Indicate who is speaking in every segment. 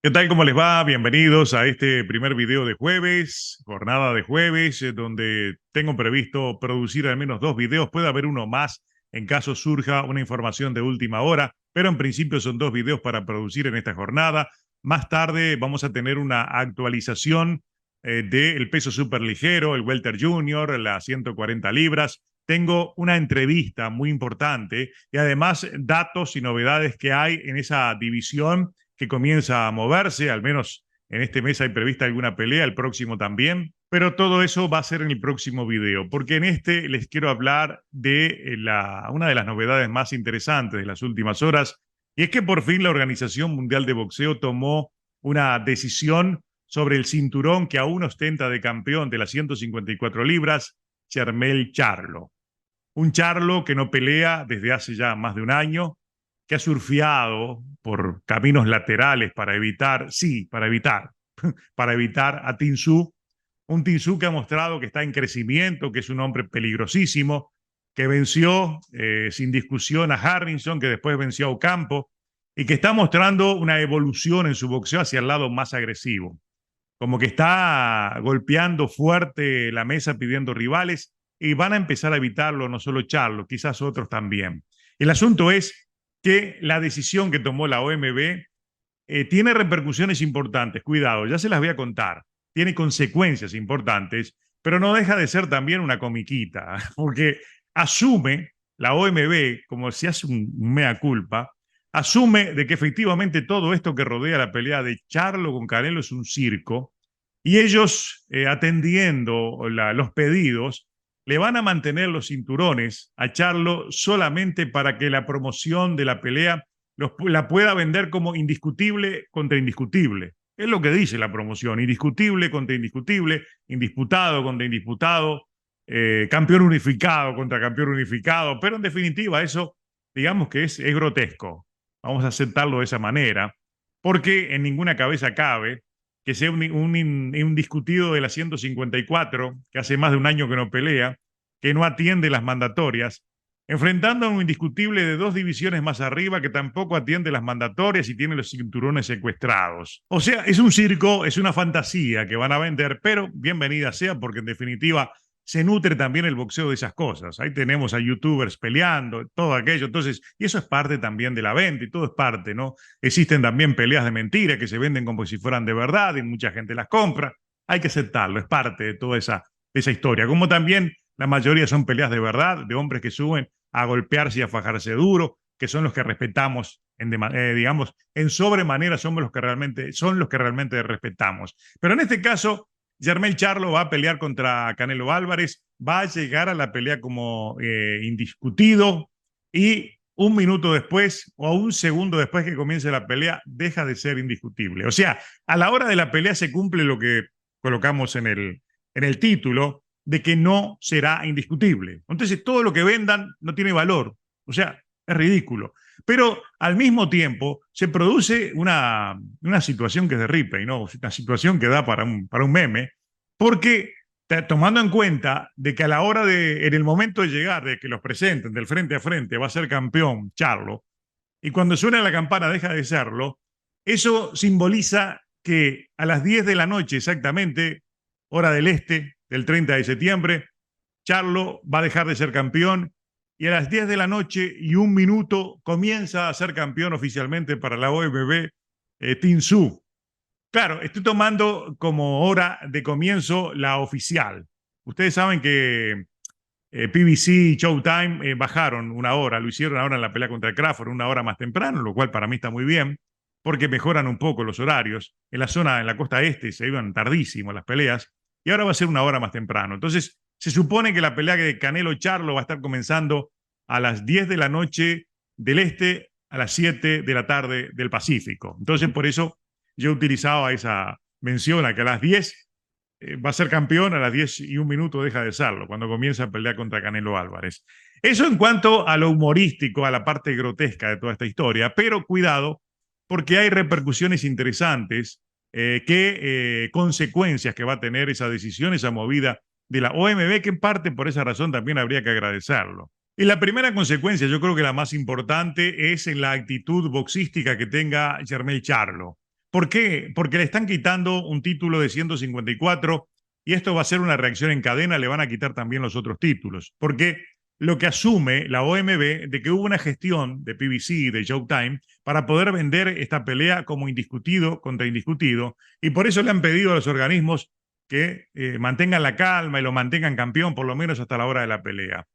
Speaker 1: ¿Qué tal? ¿Cómo les va? Bienvenidos a este primer video de jueves, jornada de jueves, donde tengo previsto producir al menos dos videos. Puede haber uno más en caso surja una información de última hora, pero en principio son dos videos para producir en esta jornada. Más tarde vamos a tener una actualización del peso superligero, el welter junior, las 140 libras. Tengo una entrevista muy importante y además datos y novedades que hay en esa división que comienza a moverse, al menos en este mes hay prevista alguna pelea, el próximo también, pero todo eso va a ser en el próximo video, porque en este les quiero hablar de una de las novedades más interesantes de las últimas horas, y es que por fin la Organización Mundial de Boxeo tomó una decisión sobre el cinturón que aún ostenta de campeón de las 154 libras, Jermell Charlo. Un Charlo que no pelea desde hace ya más de un año, que ha surfeado por caminos laterales para evitar, sí, para evitar a Tinsu, un Tinsu que ha mostrado que está en crecimiento, que es un hombre peligrosísimo, que venció sin discusión a Harrison, que después venció a Ocampo, y que está mostrando una evolución en su boxeo hacia el lado más agresivo. Como que está golpeando fuerte la mesa pidiendo rivales y van a empezar a evitarlo no solo Charlo, quizás otros también. El asunto es que la decisión que tomó la OMB tiene repercusiones importantes. Cuidado, ya se las voy a contar. Tiene consecuencias importantes, pero no deja de ser también una comiquita, porque asume la OMB, como si hace un mea culpa, asume de que efectivamente todo esto que rodea la pelea de Charlo con Canelo es un circo y ellos, atendiendo los pedidos, le van a mantener los cinturones a Charlo solamente para que la promoción de la pelea la pueda vender como indiscutible contra indiscutible. Es lo que dice la promoción, indiscutible contra indiscutible, indisputado contra indisputado, campeón unificado contra campeón unificado, pero en definitiva eso, digamos que es grotesco. Vamos a aceptarlo de esa manera, porque en ninguna cabeza cabe que sea un indiscutido de la 154, que hace más de un año que no pelea, que no atiende las mandatorias, enfrentando a un indiscutible de dos divisiones más arriba que tampoco atiende las mandatorias y tiene los cinturones secuestrados. O sea, es un circo, es una fantasía que van a vender, pero bienvenida sea porque en definitiva se nutre también el boxeo de esas cosas. Ahí tenemos a youtubers peleando, todo aquello. Entonces, y eso es parte también de la venta y todo es parte, ¿no? Existen también peleas de mentira que se venden como si fueran de verdad y mucha gente las compra. Hay que aceptarlo, es parte de toda esa historia. Como también la mayoría son peleas de verdad, de hombres que suben a golpearse y a fajarse duro, que son los que respetamos, digamos, en sobremanera son los que realmente respetamos. Pero en este caso, Jermell Charlo va a pelear contra Canelo Álvarez, va a llegar a la pelea como indiscutido y un minuto después o un segundo después que comience la pelea deja de ser indiscutible. O sea, a la hora de la pelea se cumple lo que colocamos en el título de que no será indiscutible. Entonces todo lo que vendan no tiene valor. O sea, es ridículo. Pero al mismo tiempo se produce una situación que es de Ripley, ¿no? Una situación que da para un meme, porque tomando en cuenta de que a la hora de, en el momento de llegar, de que los presenten del frente a frente, va a ser campeón Charlo, y cuando suena la campana deja de serlo, eso simboliza que a las 10 de la noche exactamente, hora del este, del 30 de septiembre, Charlo va a dejar de ser campeón y a las 10 de la noche y un minuto comienza a ser campeón oficialmente para la OMB Tinsu. Claro, estoy tomando como hora de comienzo la oficial. Ustedes saben que PBC y Showtime bajaron una hora, lo hicieron ahora en la pelea contra Crawford una hora más temprano, lo cual para mí está muy bien, porque mejoran un poco los horarios. En la zona, en la costa este, se iban tardísimo las peleas, y ahora va a ser una hora más temprano. Entonces, se supone que la pelea de Canelo Charlo va a estar comenzando a las 10 de la noche del este, a las 7 de la tarde del Pacífico. Entonces, por eso yo utilizaba esa mención a que a las 10 va a ser campeón, a las 10 y un minuto deja de serlo, cuando comienza a pelear contra Canelo Álvarez. Eso en cuanto a lo humorístico, a la parte grotesca de toda esta historia, pero cuidado, porque hay repercusiones interesantes, consecuencias que va a tener esa decisión, esa movida de la OMB, que en parte por esa razón también habría que agradecerlo. Y la primera consecuencia, yo creo que la más importante, es en la actitud boxística que tenga Jermell Charlo. ¿Por qué? Porque le están quitando un título de 154 y esto va a ser una reacción en cadena, le van a quitar también los otros títulos. Porque lo que asume la OMB de que hubo una gestión de PBC, de Showtime, para poder vender esta pelea como indiscutido contra indiscutido, y por eso le han pedido a los organismos que mantengan la calma y lo mantengan campeón, por lo menos hasta la hora de la pelea.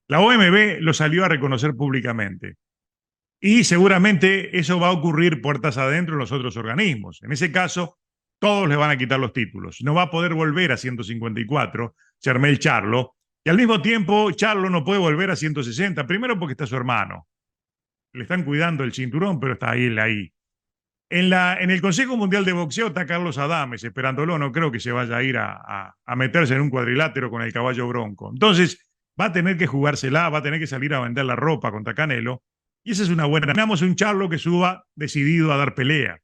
Speaker 1: La OMB lo salió a reconocer públicamente. Y seguramente eso va a ocurrir puertas adentro en los otros organismos. En ese caso, todos le van a quitar los títulos. No va a poder volver a 154, Jermell Charlo, y al mismo tiempo Charlo no puede volver a 160, primero porque está su hermano. Le están cuidando el cinturón, pero está ahí. En el Consejo Mundial de Boxeo está Carlos Adames esperándolo, no creo que se vaya a ir a meterse en un cuadrilátero con el caballo bronco. Entonces, va a tener que jugársela, va a tener que salir a vender la ropa contra Canelo, y esa es una buena. Tenemos un Charlo que suba decidido a dar pelea.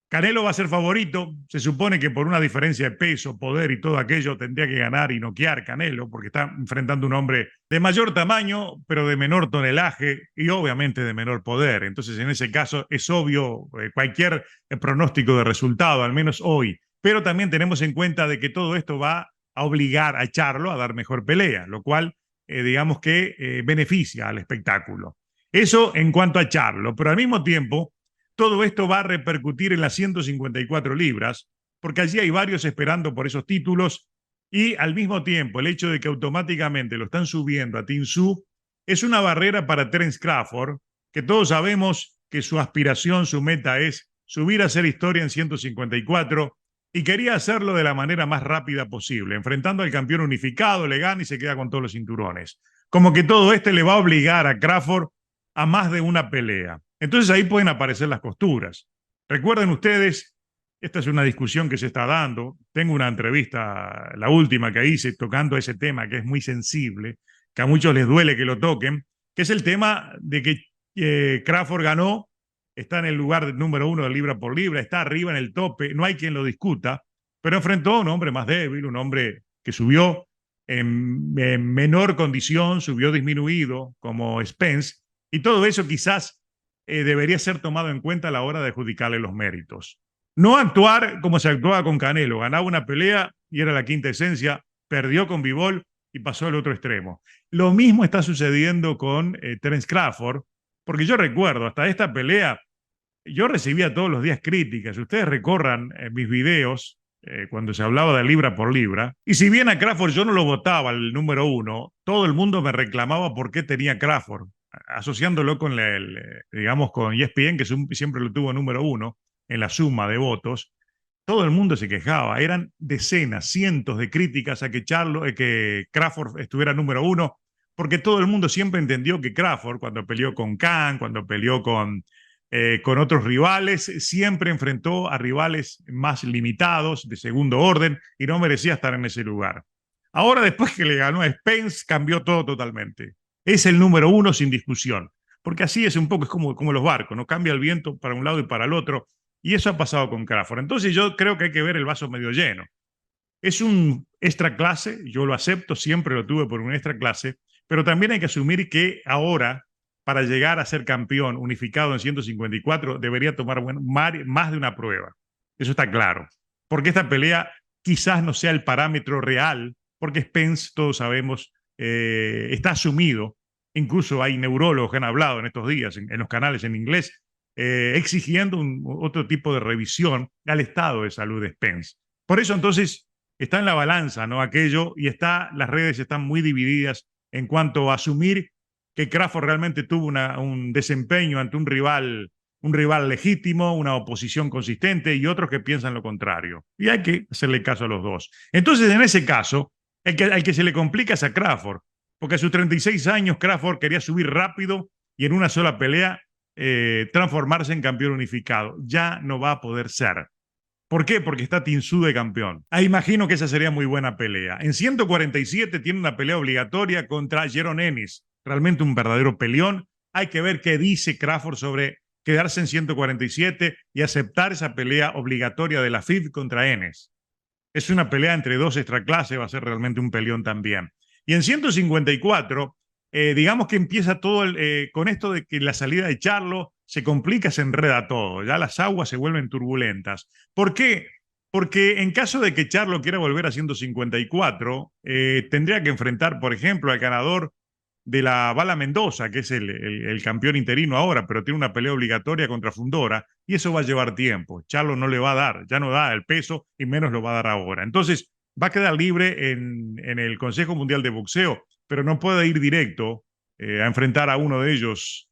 Speaker 1: Canelo va a ser favorito, se supone que por una diferencia de peso, poder y todo aquello tendría que ganar y noquear Canelo, porque está enfrentando a un hombre de mayor tamaño, pero de menor tonelaje y obviamente de menor poder. Entonces, en ese caso, es obvio cualquier pronóstico de resultado, al menos hoy. Pero también tenemos en cuenta de que todo esto va a obligar a Charlo a dar mejor pelea, lo cual, digamos que beneficia al espectáculo. Eso en cuanto a Charlo, pero al mismo tiempo todo esto va a repercutir en las 154 libras, porque allí hay varios esperando por esos títulos y al mismo tiempo el hecho de que automáticamente lo están subiendo a Tim Tszyu es una barrera para Terence Crawford, que todos sabemos que su aspiración, su meta es subir a hacer historia en 154 y quería hacerlo de la manera más rápida posible, enfrentando al campeón unificado, le gana y se queda con todos los cinturones. Como que todo esto le va a obligar a Crawford a más de una pelea. Entonces ahí pueden aparecer las costuras. Recuerden ustedes, esta es una discusión que se está dando. Tengo una entrevista, la última que hice, tocando ese tema que es muy sensible, que a muchos les duele que lo toquen, que es el tema de que Crawford ganó, está en el lugar número 1 de libra por libra, está arriba en el tope, no hay quien lo discuta, pero enfrentó a un hombre más débil, un hombre que subió en menor condición, subió disminuido, como Spence, y todo eso quizás debería ser tomado en cuenta a la hora de adjudicarle los méritos. No actuar como se actuaba con Canelo, ganaba una pelea y era la quinta esencia, perdió con Bivol y pasó al otro extremo. Lo mismo está sucediendo con Terence Crawford, porque yo recuerdo, hasta esta pelea, yo recibía todos los días críticas. Ustedes recorran mis videos cuando se hablaba de libra por libra. Y si bien a Crawford yo no lo votaba al número 1, todo el mundo me reclamaba por qué tenía Crawford, asociándolo con, digamos, con ESPN, que siempre lo tuvo número 1 en la suma de votos. Todo el mundo se quejaba. Eran decenas, cientos de críticas a que Crawford estuviera número 1, porque todo el mundo siempre entendió que Crawford, cuando peleó con Khan, cuando peleó con otros rivales, siempre enfrentó a rivales más limitados, de segundo orden, y no merecía estar en ese lugar. Ahora, después que le ganó a Spence, cambió todo totalmente. Es el número 1 sin discusión, porque así es un poco, es como los barcos, ¿no? Cambia el viento para un lado y para el otro, y eso ha pasado con Crawford. Entonces yo creo que hay que ver el vaso medio lleno. Es un extra clase, yo lo acepto, siempre lo tuve por un extra clase, pero también hay que asumir que ahora, para llegar a ser campeón unificado en 154, debería tomar más de una prueba. Eso está claro. Porque esta pelea quizás no sea el parámetro real, porque Spence, todos sabemos, está asumido. Incluso hay neurólogos que han hablado en estos días en los canales en inglés, exigiendo otro tipo de revisión al estado de salud de Spence. Por eso entonces está en la balanza, ¿no? Aquello, y las redes están muy divididas en cuanto a asumir que Crawford realmente tuvo un desempeño ante un rival legítimo, una oposición consistente, y otros que piensan lo contrario. Y hay que hacerle caso a los dos. Entonces, en ese caso, al que se le complica es a Crawford, porque a sus 36 años Crawford quería subir rápido y en una sola pelea transformarse en campeón unificado. Ya no va a poder ser. ¿Por qué? Porque está Tim Tszyu de campeón. Imagino que esa sería muy buena pelea. En 147 tiene una pelea obligatoria contra Jaron Ennis. Realmente un verdadero peleón. Hay que ver qué dice Crawford sobre quedarse en 147 y aceptar esa pelea obligatoria de la FIB contra Ennis. Es una pelea entre dos extraclases, va a ser realmente un peleón también. Y en 154, digamos que empieza todo con esto de que la salida de Charlo se complica, se enreda todo, ya las aguas se vuelven turbulentas. ¿Por qué? Porque en caso de que Charlo quiera volver a 154, tendría que enfrentar, por ejemplo, al ganador de la Bala Mendoza, que es el campeón interino ahora, pero tiene una pelea obligatoria contra Fundora, y eso va a llevar tiempo. Charlo no le va a dar, ya no da el peso y menos lo va a dar ahora. Entonces, va a quedar libre en el Consejo Mundial de Boxeo, pero no puede ir directo a enfrentar a uno de ellos,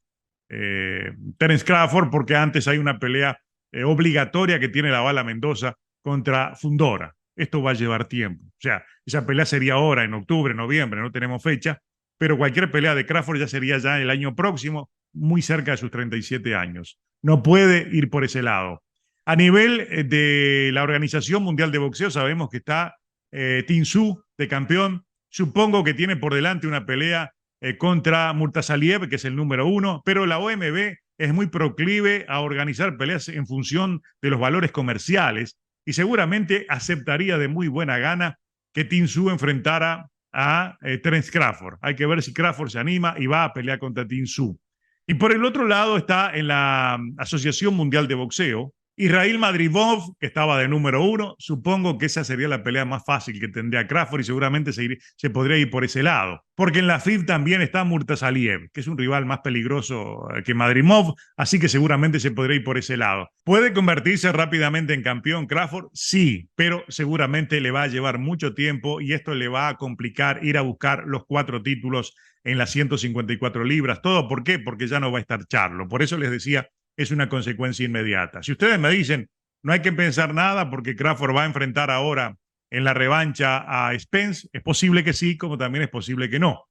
Speaker 1: Terence Crawford, porque antes hay una pelea obligatoria que tiene la Bala Mendoza contra Fundora. Esto va a llevar tiempo. O sea, esa pelea sería ahora, en octubre, noviembre, no tenemos fecha, pero cualquier pelea de Crawford ya sería ya el año próximo, muy cerca de sus 37 años. No puede ir por ese lado. A nivel de la Organización Mundial de Boxeo, sabemos que está Tin Su de campeón. Supongo que tiene por delante una pelea contra Murtasaliev, que es el número 1, pero la OMB es muy proclive a organizar peleas en función de los valores comerciales y seguramente aceptaría de muy buena gana que Tin Su enfrentara a Terence Crawford. Hay que ver si Crawford se anima y va a pelear contra Tin Su. Y por el otro lado está en la Asociación Mundial de Boxeo, Israel Madrimov, que estaba de número 1. Supongo que esa sería la pelea más fácil que tendría Crawford y seguramente se podría ir por ese lado. Porque en la FIB también está Murtasaliev, que es un rival más peligroso que Madrimov, así que seguramente se podría ir por ese lado. ¿Puede convertirse rápidamente en campeón Crawford? Sí, pero seguramente le va a llevar mucho tiempo y esto le va a complicar ir a buscar los 4 títulos en las 154 libras. ¿Todo por qué? Porque ya no va a estar Charlo. Por eso les decía, es una consecuencia inmediata. Si ustedes me dicen, no hay que pensar nada porque Crawford va a enfrentar ahora en la revancha a Spence, es posible que sí, como también es posible que no.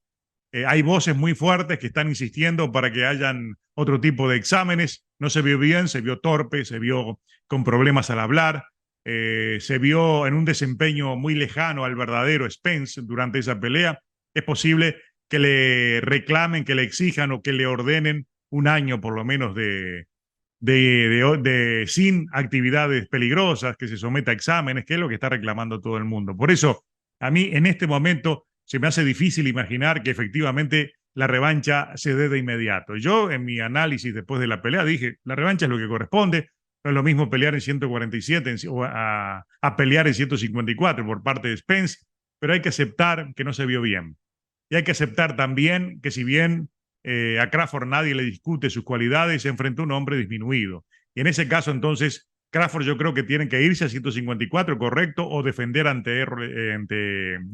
Speaker 1: Hay voces muy fuertes que están insistiendo para que hayan otro tipo de exámenes. No se vio bien, se vio torpe, se vio con problemas al hablar, se vio en un desempeño muy lejano al verdadero Spence durante esa pelea. Es posible que le reclamen, que le exijan o que le ordenen un año por lo menos sin actividades peligrosas, que se someta a exámenes, que es lo que está reclamando todo el mundo. Por eso, a mí en este momento se me hace difícil imaginar que efectivamente la revancha se dé de inmediato. Yo en mi análisis después de la pelea dije, la revancha es lo que corresponde, no es lo mismo pelear en 147 o a pelear en 154 por parte de Spence, pero hay que aceptar que no se vio bien. Y hay que aceptar también que si bien a Crawford nadie le discute sus cualidades, se enfrentó a un hombre disminuido. Y en ese caso, entonces, Crawford yo creo que tiene que irse a 154, correcto, o defender ante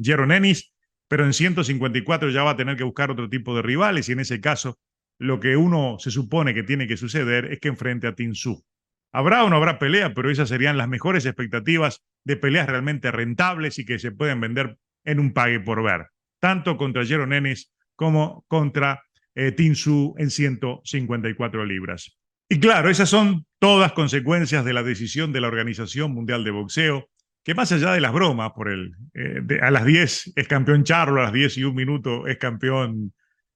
Speaker 1: Jaron Ennis, pero en 154 ya va a tener que buscar otro tipo de rivales y en ese caso lo que uno se supone que tiene que suceder es que enfrente a Tin Su. Habrá o no habrá pelea, pero esas serían las mejores expectativas de peleas realmente rentables y que se pueden vender en un pague por ver, tanto contra Jaron Ennis como contra Tin Su en 154 libras. Y claro, esas son todas consecuencias de la decisión de la Organización Mundial de Boxeo, que más allá de las bromas, a las 10 es campeón Charlo, a las 10 y un minuto es campeón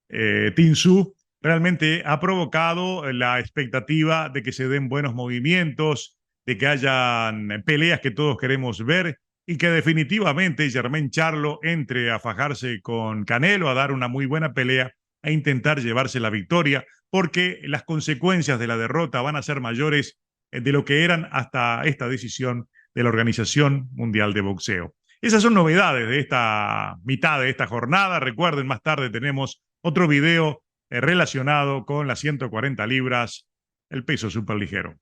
Speaker 1: Tin Su, realmente ha provocado la expectativa de que se den buenos movimientos, de que hayan peleas que todos queremos ver y que definitivamente Jermaine Charlo entre a fajarse con Canelo, a dar una muy buena pelea, a intentar llevarse la victoria, porque las consecuencias de la derrota van a ser mayores de lo que eran hasta esta decisión de la Organización Mundial de Boxeo. Esas son novedades de esta mitad de esta jornada. Recuerden, más tarde tenemos otro video relacionado con las 140 libras, el peso superligero.